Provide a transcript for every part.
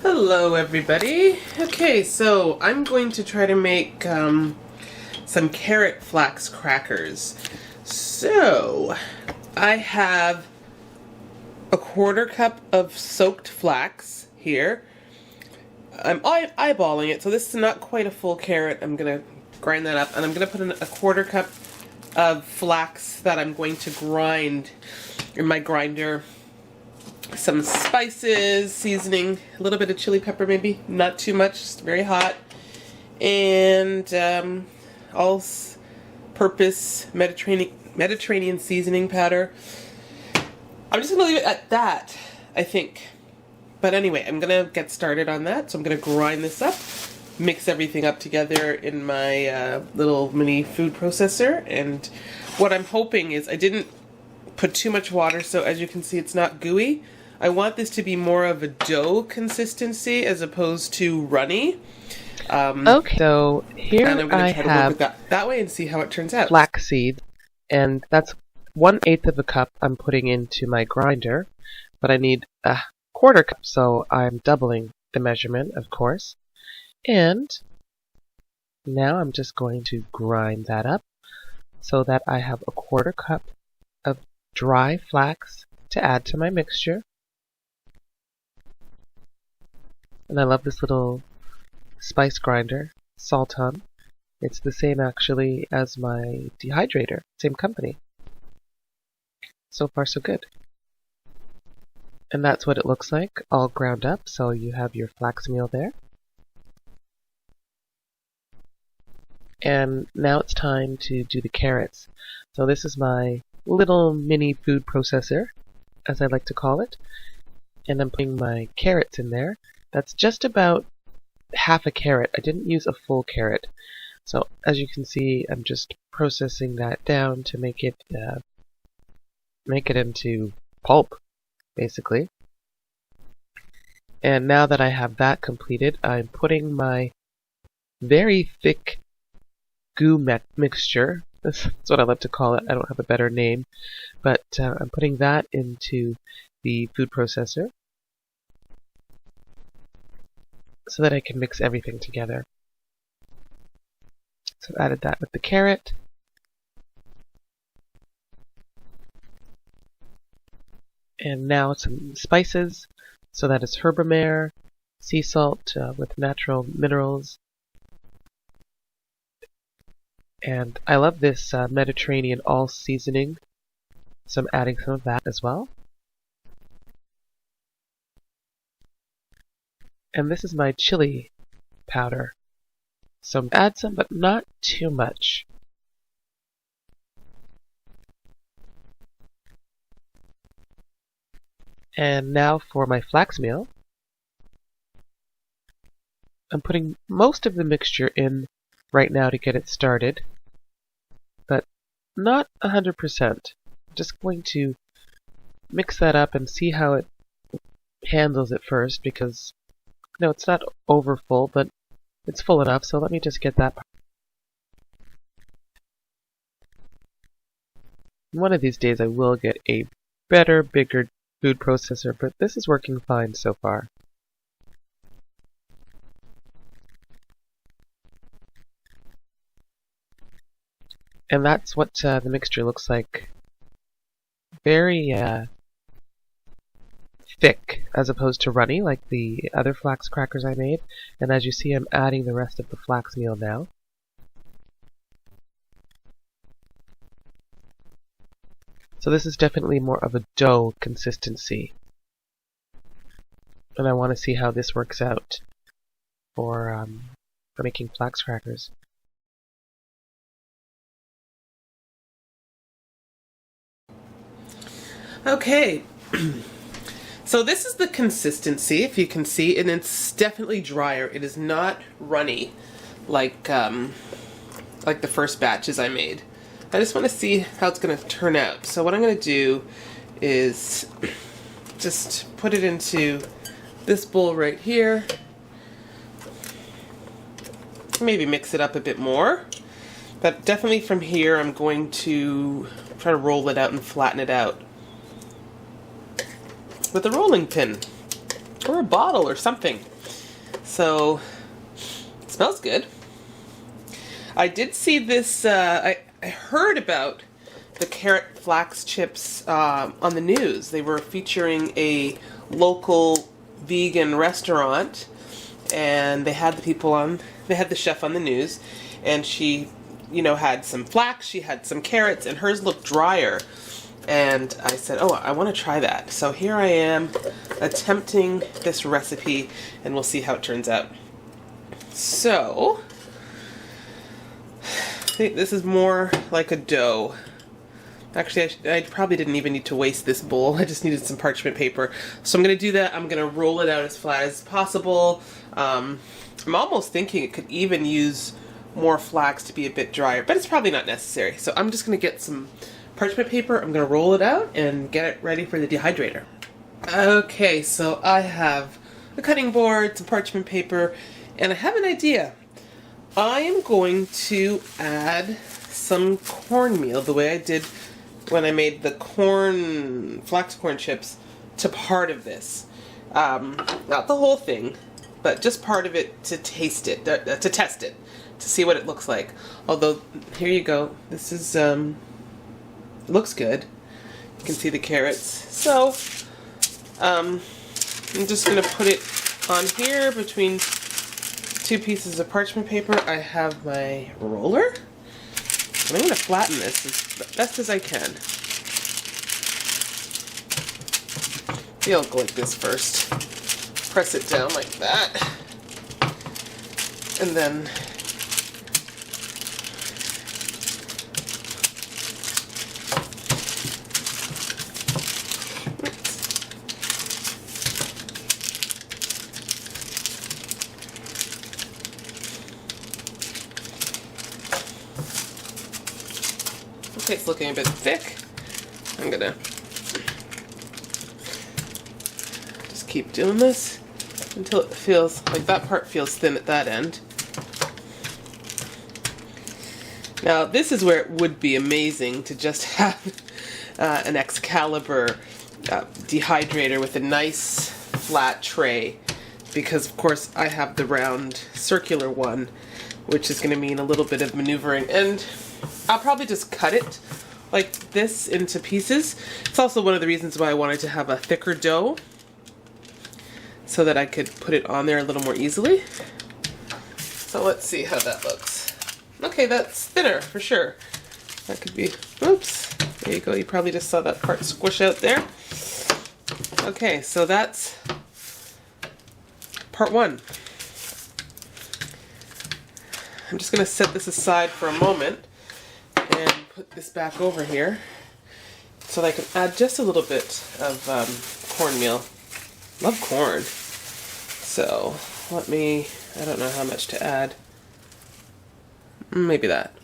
Hello everybody. Okay, so I'm going to try to make some carrot flax crackers. So I have a 1/4 cup of soaked flax here. I'm eyeballing it, so this is not quite a full carrot. I'm gonna grind that up, and I'm gonna put in a 1/4 cup of flax that I'm going to grind in my grinder. Some spices, seasoning, a little bit of chili pepper maybe, not too much, just very hot, and all-purpose Mediterranean seasoning powder. I'm just gonna leave it at that, I think. But anyway, I'm gonna get started on that. So I'm gonna grind this up, mix everything up together in my little mini food processor. And what I'm hoping is I didn't put too much water, so as you can see, it's not gooey. I want this to be more of a dough consistency as opposed to runny. Okay, so here and I'm going I to try to have work with that way and see how it turns out. flax seeds, and that's 1/8 of a cup I'm putting into my grinder, but I need a 1/4 cup, so I'm doubling the measurement, of course. And now I'm just going to grind that up so that I have a 1/4 cup of dry flax to add to my mixture. And I love this little spice grinder, Salton. It's the same actually as my dehydrator, same company. So far so good. And that's what it looks like, all ground up, so you have your flax meal there. And now it's time to do the carrots. So this is my little mini food processor, as I like to call it. And I'm putting my carrots in there. That's just about half a carrot. I didn't use a full carrot. So as you can see, I'm just processing that down to make it into pulp, basically. And now that I have that completed, I'm putting my very thick goo mixture. That's what I love to call it. I don't have a better name. But I'm putting that into the food processor so that I can mix everything together. So I've added that with the carrot. And now some spices. So that is herbamare, sea salt with natural minerals. And I love this Mediterranean all seasoning. So I'm adding some of that as well. And this is my chili powder. So add some, but not too much. And now for my flax meal. I'm putting most of the mixture in right now to get it started, but not 100%. I'm just going to mix that up and see how it handles it first, because no, it's not over full, but it's full enough, so let me just get that part. One of these days I will get a better, bigger food processor, but this is working fine so far. And that's what the mixture looks like. Very thick as opposed to runny like the other flax crackers I made. And as you see, I'm adding the rest of the flax meal now. So this is definitely more of a dough consistency. And I want to see how this works out for making flax crackers. Okay. So this is the consistency, if you can see, and it's definitely drier. It is not runny like the first batches I made. I just want to see how it's going to turn out. So what I'm going to do is just put it into this bowl right here. Maybe mix it up a bit more. But definitely from here I'm going to try to roll it out and flatten it out with a rolling pin. or a bottle or something. So it smells good. I did see this, I heard about the carrot flax chips on the news. They were featuring a local vegan restaurant, and they had the chef on the news, and she, had some flax, she had some carrots, and hers looked drier. And I said, oh, I want to try that. So here I am attempting this recipe, and we'll see how it turns out. So, I think this is more like a dough. Actually, I probably didn't even need to waste this bowl. I just needed some parchment paper. So I'm going to do that. I'm going to roll it out as flat as possible. I'm almost thinking it could even use more flax to be a bit drier, but it's probably not necessary. So I'm just going to get some parchment paper. I'm going to roll it out and get it ready for the dehydrator. Okay, so I have a cutting board, some parchment paper, and I have an idea. I am going to add some cornmeal the way I did when I made the flax corn chips, to part of this. Not the whole thing, but just part of it to taste it, to test it, to see what it looks like. Although, here you go. This is, it looks good. You can see the carrots. So, I'm just going to put it on here between two pieces of parchment paper. I have my roller, and I'm going to flatten this as best as I can. Maybe I'll go like this first. Press it down like that, and then okay, it's looking a bit thick. I'm gonna just keep doing this until it feels like that part feels thin at that end. Now this is where it would be amazing to just have an Excalibur dehydrator with a nice flat tray, because of course I have the round circular one, which is going to mean a little bit of maneuvering, and I'll probably just cut it like this into pieces. It's also one of the reasons why I wanted to have a thicker dough, so that I could put it on there a little more easily. So let's see how that looks. Okay, that's thinner for sure. That could be, oops, there you go. You probably just saw that part squish out there. Okay, so that's part one. I'm just going to set this aside for a moment and put this back over here so that I can add just a little bit of cornmeal. Love corn. So I don't know how much to add. Maybe that.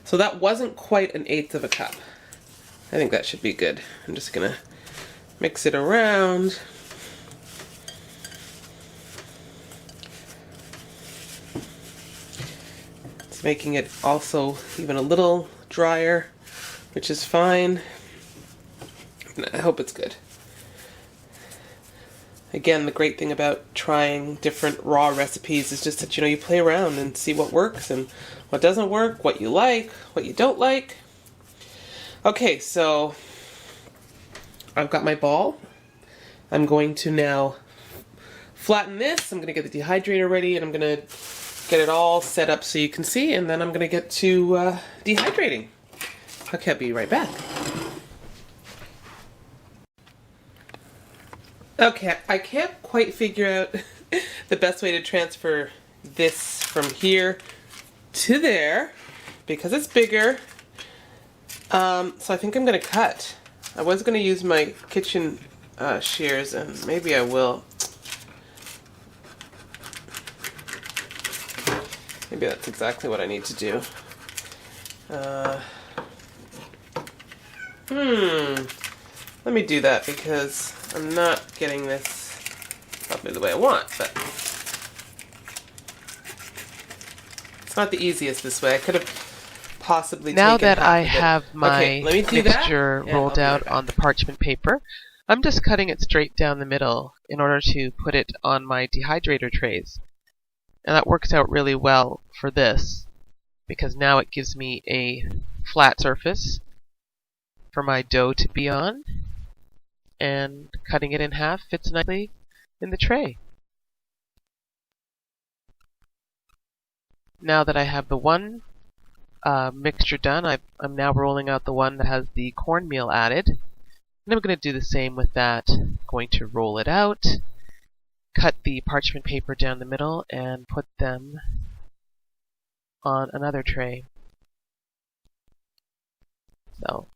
So that wasn't quite an 1/8 of a cup. I think that should be good. I'm just going to mix it around. It's making it also even a little drier, which is fine. I hope it's good. Again, the great thing about trying different raw recipes is just that, you play around and see what works and what doesn't work, what you like, what you don't like. Okay, so I've got my ball. I'm going to now flatten this. I'm going to get the dehydrator ready, and I'm going to get it all set up so you can see, and then I'm going to get to dehydrating. Okay, I'll be right back. Okay, I can't quite figure out the best way to transfer this from here to there because it's bigger. So I think I'm going to cut. I was going to use my kitchen shears, and maybe I will. Maybe that's exactly what I need to do. Let me do that because I'm not getting this probably the way I want, but it's not the easiest this way. I could have possibly now taken that half I of it. have my Okay, let me do mixture that, rolled out on the parchment paper, I'm just cutting it straight down the middle in order to put it on my dehydrator trays. And that works out really well for this, because now it gives me a flat surface for my dough to be on, and cutting it in half fits nicely in the tray. Now that I have the one mixture done, I'm now rolling out the one that has the cornmeal added. And I'm going to do the same with that. I'm going to roll it out, cut the parchment paper down the middle, and put them on another tray. So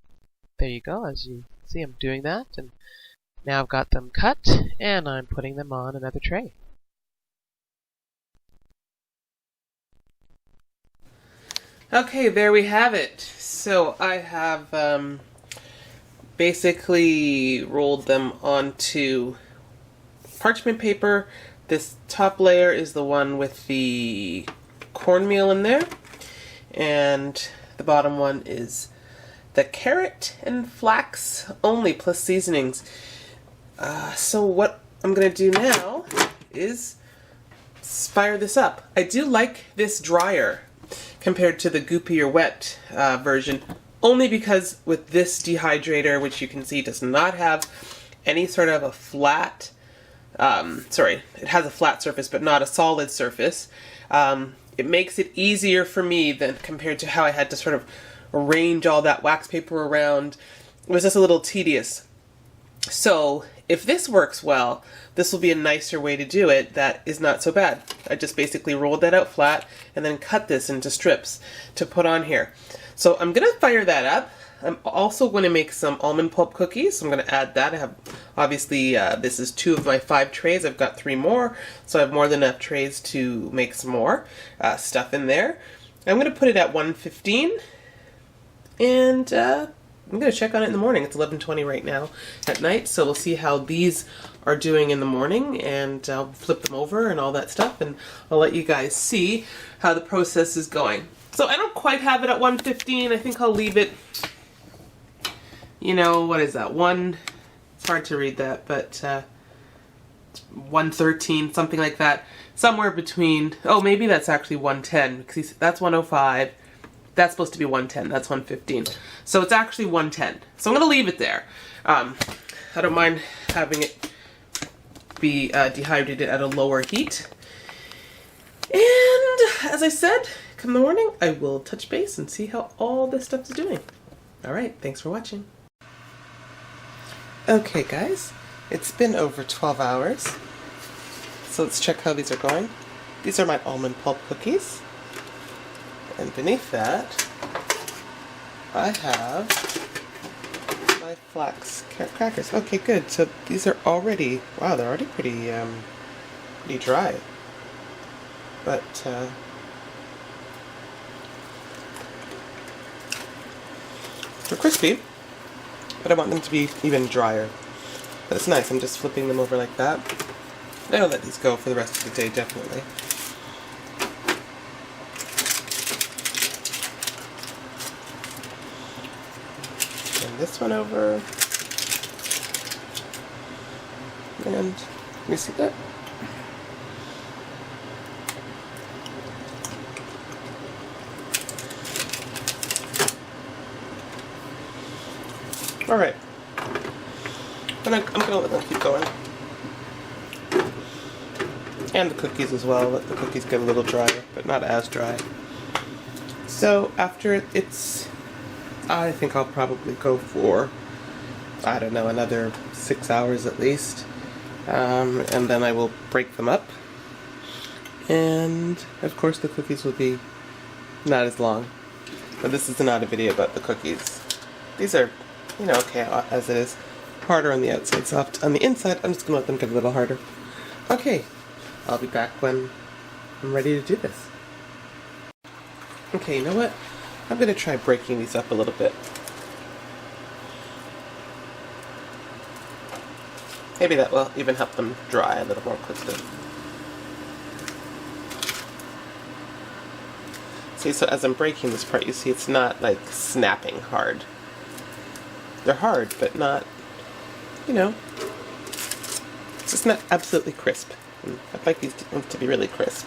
there you go. As you see, I'm doing that, and now I've got them cut, and I'm putting them on another tray. Okay, there we have it. So I have basically rolled them onto parchment paper. This top layer is the one with the cornmeal in there, and the bottom one is the carrot and flax only plus seasonings. So what I'm gonna do now is fire this up. I do like this drier compared to the goopy or wet version, only because with this dehydrator, which you can see does not have any sort of a flat, it has a flat surface but not a solid surface. It makes it easier for me than compared to how I had to sort of arrange all that wax paper around. It was just a little tedious. So if this works well, this will be a nicer way to do it that is not so bad. I just basically rolled that out flat and then cut this into strips to put on here. So I'm going to fire that up. I'm also going to make some almond pulp cookies. So I'm going to add that. I have, obviously, this is 2 of my 5 trays. I've got 3 more, so I have more than enough trays to make some more stuff in there. I'm going to put it at 115, and I'm going to check on it in the morning. It's 11:20 right now at night, so we'll see how these are doing in the morning, and I'll flip them over and all that stuff, and I'll let you guys see how the process is going. So I don't quite have it at 115. I think I'll leave it, you know, what is that? It's hard to read that, but 113, something like that. Somewhere between, oh, maybe that's actually 110, because that's 105. That's supposed to be 110. That's 115. So it's actually 110. So I'm going to leave it there. I don't mind having it be dehydrated at a lower heat. And as I said, come the morning, I will touch base and see how all this stuff is doing. All right. Thanks for watching. Okay, guys. It's been over 12 hours. So let's check how these are going. These are my almond pulp cookies. And beneath that, I have my flax carrot crackers. Okay, good. So these are already, wow, they're already pretty dry. But they're crispy, but I want them to be even drier. But it's nice. I'm just flipping them over like that. I'll let these go for the rest of the day, definitely. This one over, and you see that? All right, and I'm gonna let them keep going, and the cookies as well. Let the cookies get a little drier, but not as dry. So after it's, I think I'll probably go for, I don't know, another 6 hours at least. And then I will break them up. And, of course, the cookies will be not as long. But this is not a video about the cookies. These are, you know, okay as it is. Harder on the outside, soft on the inside. I'm just going to let them get a little harder. Okay, I'll be back when I'm ready to do this. Okay, you know what? I'm going to try breaking these up a little bit. Maybe that will even help them dry a little more quickly. See, so as I'm breaking this part, you see it's not like snapping hard. They're hard, but not you know, it's just not absolutely crisp. I'd like these ones to be really crisp.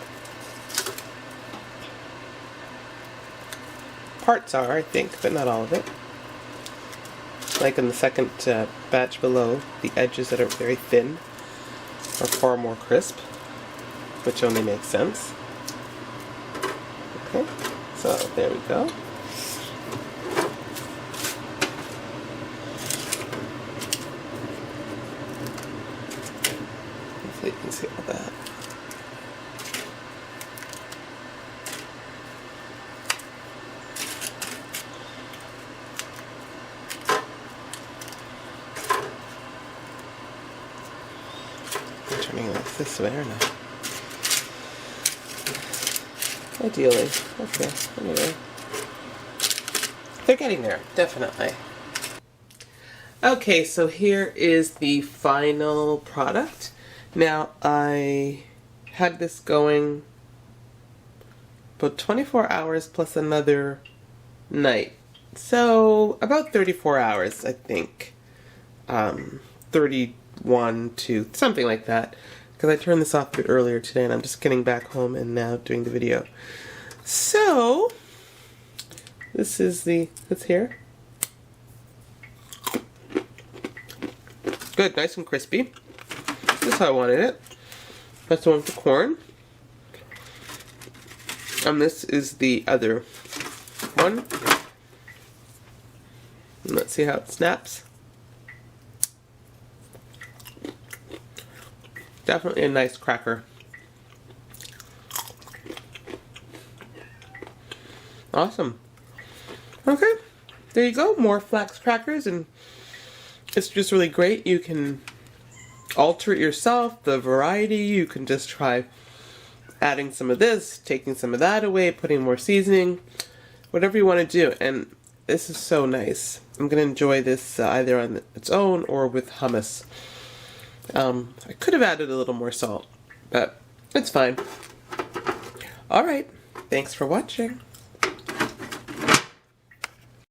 Parts are, I think, but not all of it. Like in the second batch below, the edges that are very thin are far more crisp, which only makes sense. Okay, so there we go. Hopefully you can see all that. Turning it this way or not? Ideally. Okay, anyway. They're getting there, definitely. Okay, so here is the final product. Now, I had this going about 24 hours plus another night. So, about 34 hours, I think. 31 to something like that. Because I turned this off a bit earlier today and I'm just getting back home and now doing the video. So, this is it's here. Good, nice and crispy. This is how I wanted it. That's the one with the corn. And this is the other one. And let's see how it snaps. Definitely a nice cracker. Awesome. Okay, there you go. More flax crackers, and it's just really great. You can alter it yourself, the variety. You can just try adding some of this, taking some of that away, putting more seasoning, whatever you want to do. And this is so nice. I'm going to enjoy this either on its own or with hummus. I could have added a little more salt, but it's fine. Alright, thanks for watching.